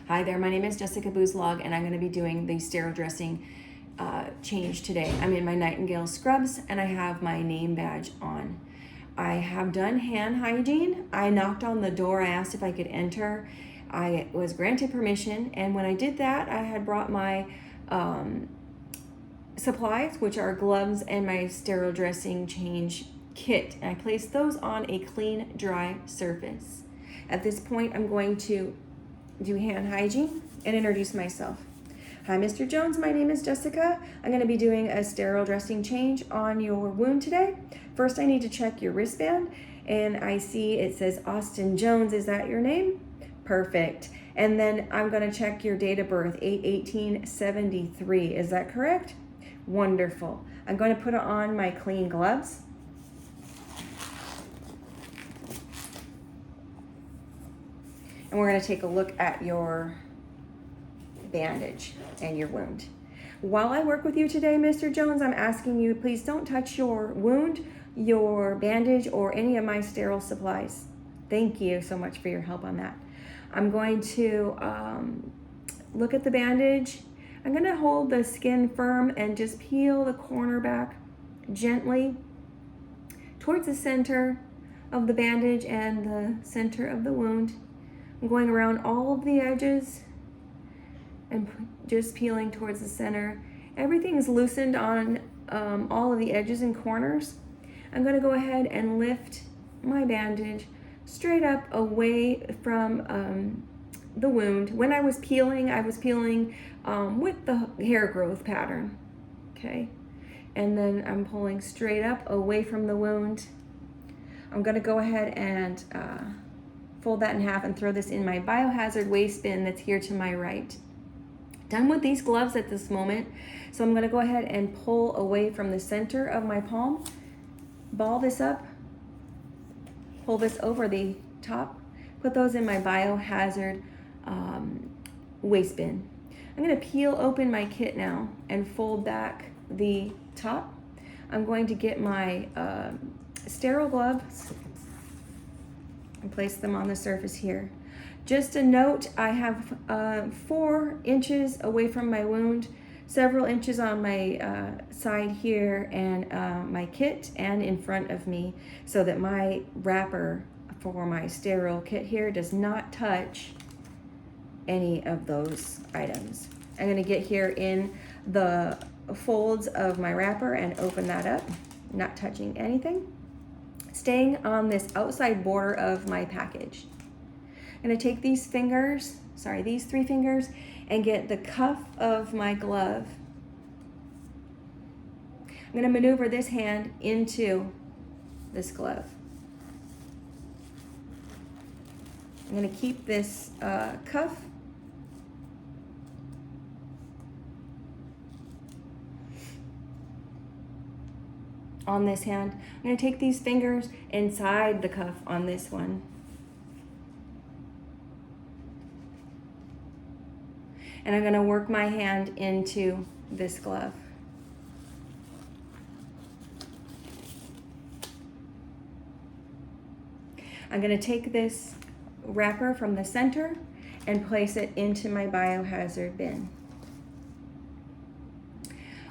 Hi there, my name is Jessica Boozlog, and I'm going to be doing the sterile dressing change today. I'm in my Nightingale scrubs, and I have my name badge on. I have done hand hygiene. I knocked on the door. I asked if I could enter. I was granted permission, and when I did that, I had brought my supplies, which are gloves and my sterile dressing change kit, and I placed those on a clean, dry surface. At this point, I'm going to do hand hygiene and introduce myself. Hi, Mr. Jones. My name is Jessica. I'm going to be doing a sterile dressing change on your wound today. First, I need to check your wristband, and I see it says Austin Jones. Is that your name? Perfect. And then I'm going to check your date of birth, 8/18/73. Is that correct? Wonderful. I'm going to put on my clean gloves. And we're going to take a look at your bandage and your wound. While I work with you today, Mr. Jones, I'm asking you, please don't touch your wound, your bandage, or any of my sterile supplies. Thank you so much for your help on that. I'm going to look at the bandage. I'm going to hold the skin firm and just peel the corner back gently towards the center of the bandage and the center of the wound. I'm going around all of the edges and just peeling towards the center. Everything is loosened on all of the edges and corners. I'm going to go ahead and lift my bandage straight up away from the wound. When I was peeling with the hair growth pattern, okay? And then I'm pulling straight up away from the wound. I'm going to go ahead and fold that in half and throw this in my biohazard waste bin that's here to my right. Done with these gloves at this moment, so I'm going to go ahead and pull away from the center of my palm, ball this up, pull this over the top, put those in my biohazard waste bin. I'm going to peel open my kit now and fold back the top. I'm going to get my sterile gloves and place them on the surface here. Just a note, I have 4 inches away from my wound, several inches on my side here, and my kit, and in front of me, so that my wrapper for my sterile kit here does not touch any of those items. I'm going to get here in the folds of my wrapper and open that up, not touching anything. Staying on this outside border of my package. I'm going to take these 3 fingers, and get the cuff of my glove. I'm going to maneuver this hand into this glove. I'm going to keep this cuff on this hand. I'm going to take these fingers inside the cuff on this one. And I'm going to work my hand into this glove. I'm going to take this wrapper from the center and place it into my biohazard bin.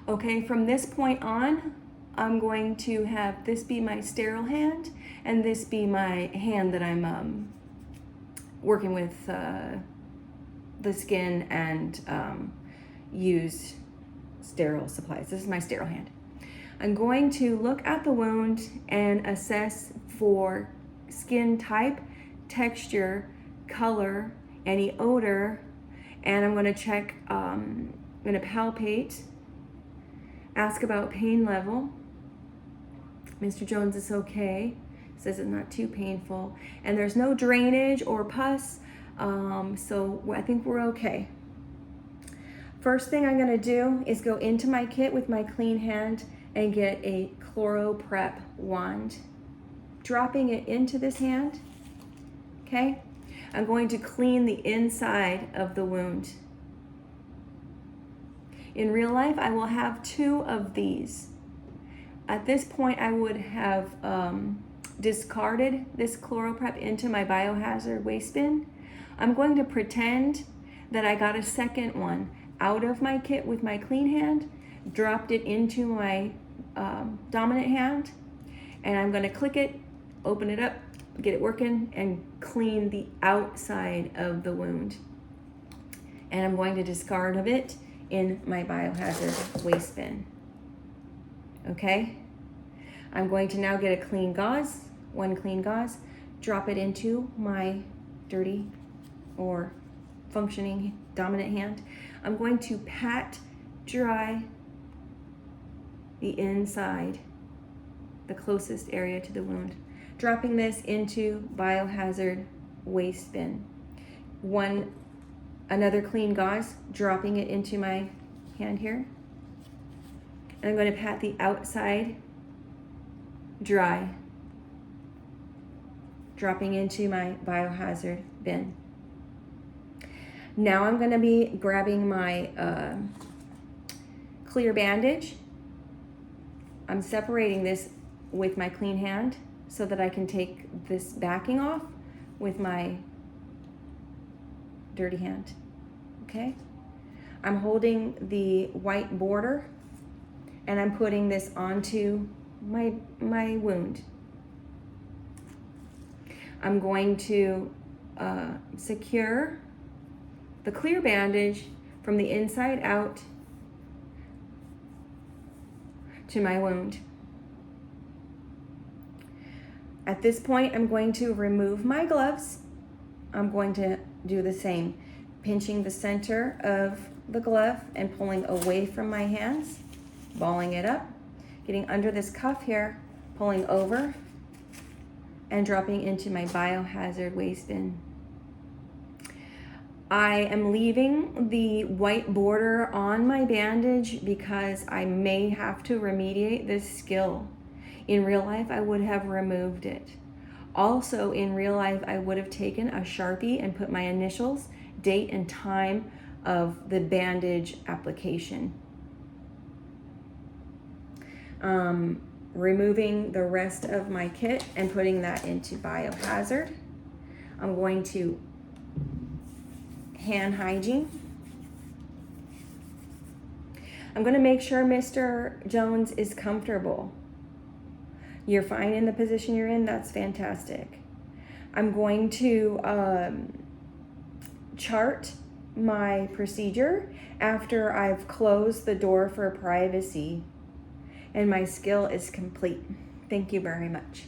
Okay, from this point on, I'm going to have this be my sterile hand, and this be my hand that I'm working with the skin and used sterile supplies. This is my sterile hand. I'm going to look at the wound and assess for skin type, texture, color, any odor, and I'm going to check, I'm going to palpate, ask about pain level. Mr. Jones is okay, says it's not too painful, and there's no drainage or pus, so I think we're okay. First thing I'm going to do is go into my kit with my clean hand and get a ChloroPrep wand, dropping it into this hand. Okay, I'm going to clean the inside of the wound. In real life, I will have 2 of these. At this point, I would have discarded this ChloroPrep into my biohazard waste bin. I'm going to pretend that I got a second one out of my kit with my clean hand, dropped it into my dominant hand, and I'm going to click it, open it up, get it working, and clean the outside of the wound. And I'm going to discard of it in my biohazard waste bin. Okay? I'm going to now get a clean gauze, one clean gauze, drop it into my dirty or functioning dominant hand. I'm going to pat dry the inside, the closest area to the wound, dropping this into biohazard waste bin. Another clean gauze, dropping it into my hand here. And I'm going to pat the outside dry, dropping into my biohazard bin. Now I'm going to be grabbing my clear bandage. I'm separating this with my clean hand so that I can take this backing off with my dirty hand. Okay? I'm holding the white border and I'm putting this onto my wound. I'm going to secure the clear bandage from the inside out to my wound. At this point, I'm going to remove my gloves. I'm going to do the same, pinching the center of the glove and pulling away from my hands, balling it up, getting under this cuff here, pulling over, and dropping into my biohazard waste bin. I am leaving the white border on my bandage because I may have to remediate this skill. In real life, I would have removed it. Also, in real life, I would have taken a Sharpie and put my initials, date, and time of the bandage application. Removing the rest of my kit and putting that into biohazard. I'm going to hand hygiene. I'm going to make sure Mr. Jones is comfortable. You're fine in the position you're in, that's fantastic. I'm going to chart my procedure after I've closed the door for privacy, and my skill is complete. Thank you very much.